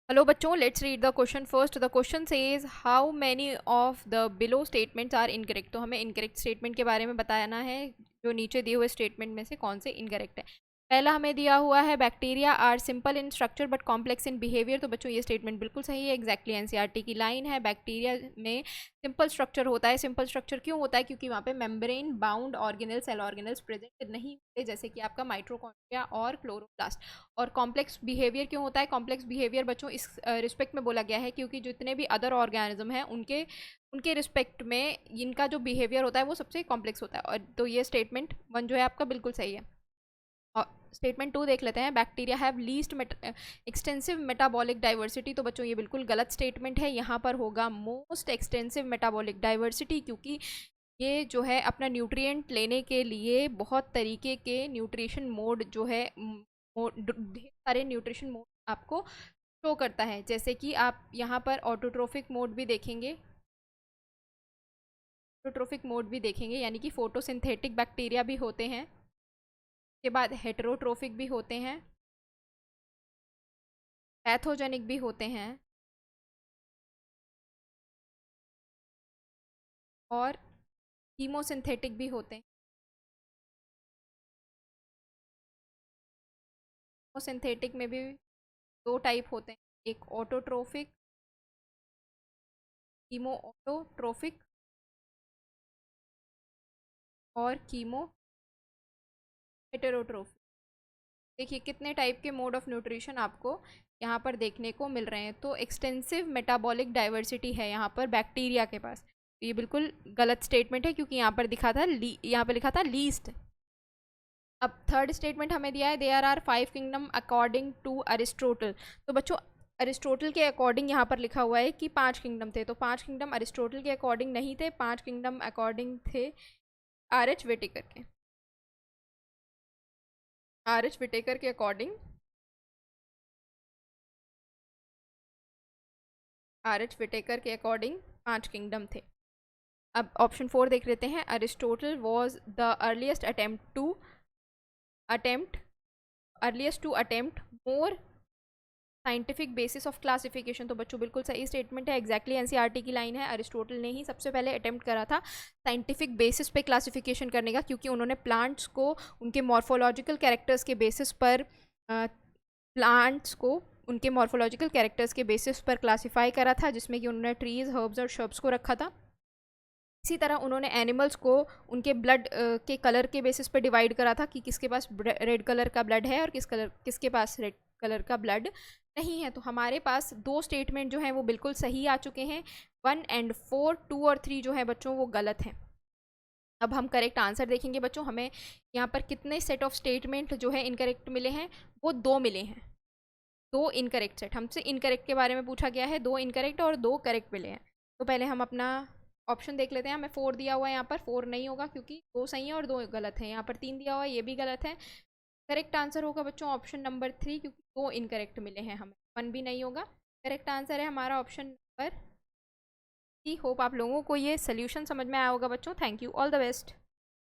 Hello बच्चों, let's read the question first. The question says how many of the below statements are incorrect. तो हमें incorrect statement के बारे में बताना है, जो नीचे दिए हुए स्टेटमेंट में से कौन से इनकरेक्ट है। पहला हमें दिया हुआ है bacteria are simple in structure but complex in behaviour. तो बच्चों ये स्टेटमेंट बिल्कुल सही है, एग्जैक्टली एनसीईआरटी की लाइन है। बैक्टीरिया में सिंपल स्ट्रक्चर होता है। सिंपल स्ट्रक्चर क्यों होता है? क्योंकि वहाँ पे membrane bound organelle cell organelles present नहीं होते, जैसे कि आपका माइट्रोकॉन्ड्रिया और क्लोरोप्लास्ट। और कॉम्प्लेक्स बिहेवियर क्यों होता है? कॉम्प्लेक्स बिहेवियर बच्चों इस रिस्पेक्ट में बोला गया है क्योंकि जितने भी अदर ऑर्गेनिज्म हैं उनके उनके रिस्पेक्ट में इनका जो बिहेवियर होता है वो सबसे कॉम्प्लेक्स होता है। और तो ये स्टेटमेंट 1 जो है आपका बिल्कुल सही है। और स्टेटमेंट 2 देख लेते हैं। Bacteria have least extensive metabolic diversity. तो बच्चों ये बिल्कुल गलत स्टेटमेंट है। यहाँ पर होगा मोस्ट एक्सटेंसिव मेटाबॉलिक डाइवर्सिटी, क्योंकि ये जो है अपना न्यूट्रिएंट लेने के लिए बहुत तरीके के न्यूट्रिशन मोड जो है ढेर सारे न्यूट्रिशन मोड आपको शो करता है। जैसे कि आप यहाँ पर ऑटोट्रोफिक मोड भी देखेंगे, ऑटोट्रोफिक मोड भी देखेंगे, यानी कि फोटोसिंथेटिक बैक्टीरिया भी होते हैं। के बाद हेटेरोट्रोफिक भी होते हैं, पैथोजेनिक भी होते हैं, और हीमोसिंथेटिक भी होते हैं। हीमोसिंथेटिक में भी 2 टाइप होते हैं, एक ऑटोट्रोफिक, कीमो ऑटोट्रोफिक, और कीमो हेटेरोट्रोफिक। देखिए कितने टाइप के मोड ऑफ न्यूट्रिशन आपको यहाँ पर देखने को मिल रहे हैं। तो एक्सटेंसिव मेटाबॉलिक डाइवर्सिटी है यहाँ पर बैक्टीरिया के पास। तो ये बिल्कुल गलत स्टेटमेंट है, क्योंकि यहाँ पर दिखा था यहाँ पर लिखा था लीस्ट। अब थर्ड स्टेटमेंट हमें दिया है there are 5 kingdom according to Aristotle. तो बच्चों अरिस्टोटल के अकॉर्डिंग यहाँ पर लिखा हुआ है कि 5 किंगडम थे। तो 5 किंगडम अरिस्टोटल के अकॉर्डिंग नहीं थे, 5 किंगडम अकॉर्डिंग थे आर एच विटेकर के। आर एच विटेकर के अकॉर्डिंग, आर एच विटेकर के अकॉर्डिंग 5 किंगडम थे। अब ऑप्शन 4 देख लेते हैं। Aristotle was the attempt earliest to attempt more scientific basis of classification. तो बच्चों बिल्कुल सही स्टेटमेंट है, एग्जैक्टली एनसीईआरटी की लाइन है। अरिस्टोटल ने ही सबसे पहले अटेम्प्ट करा था साइंटिफिक बेसिस पे क्लासिफिकेशन करने का, क्योंकि उन्होंने प्लांट्स को उनके मॉर्फोलॉजिकल कैरेक्टर्स के बेसिस पर प्लांट्स को उनके मॉर्फोलॉजिकल कैरेक्टर्स के बेसिस पर क्लासीफाई करा था, जिसमें कि उन्होंने ट्रीज, हर्ब्स और शर्ब्स को रखा था। इसी तरह उन्होंने एनिमल्स को उनके ब्लड के कलर के बेसिस पर डिवाइड करा था कि किसके पास रेड कलर का ब्लड है और किसके पास रेड कलर का ब्लड नहीं है। तो हमारे पास 2 स्टेटमेंट जो हैं वो बिल्कुल सही आ चुके हैं। 1 और 4, 2 और 3 जो है बच्चों वो गलत हैं। अब हम करेक्ट आंसर देखेंगे बच्चों। हमें यहाँ पर कितने सेट ऑफ स्टेटमेंट जो है इनकरेक्ट मिले हैं? वो 2 मिले हैं। 2 इनकरेक्ट सेट। हमसे इनकरेक्ट के बारे में पूछा गया है, 2 इनकरेक्ट और 2 करेक्ट मिले हैं। तो पहले हम अपना ऑप्शन देख लेते हैं। हमें 4 दिया हुआ है, यहाँ पर 4 नहीं होगा क्योंकि 2 सही है और 2 गलत है। यहाँ पर 3 दिया हुआ है, ये भी गलत है। करेक्ट आंसर होगा बच्चों ऑप्शन नंबर 3, क्योंकि 2 इनकरेक्ट मिले हैं हमें, 1 भी नहीं होगा। करेक्ट आंसर है हमारा ऑप्शन नंबर 3। होप आप लोगों को ये सोल्यूशन समझ में आया होगा बच्चों। Thank you, all the best.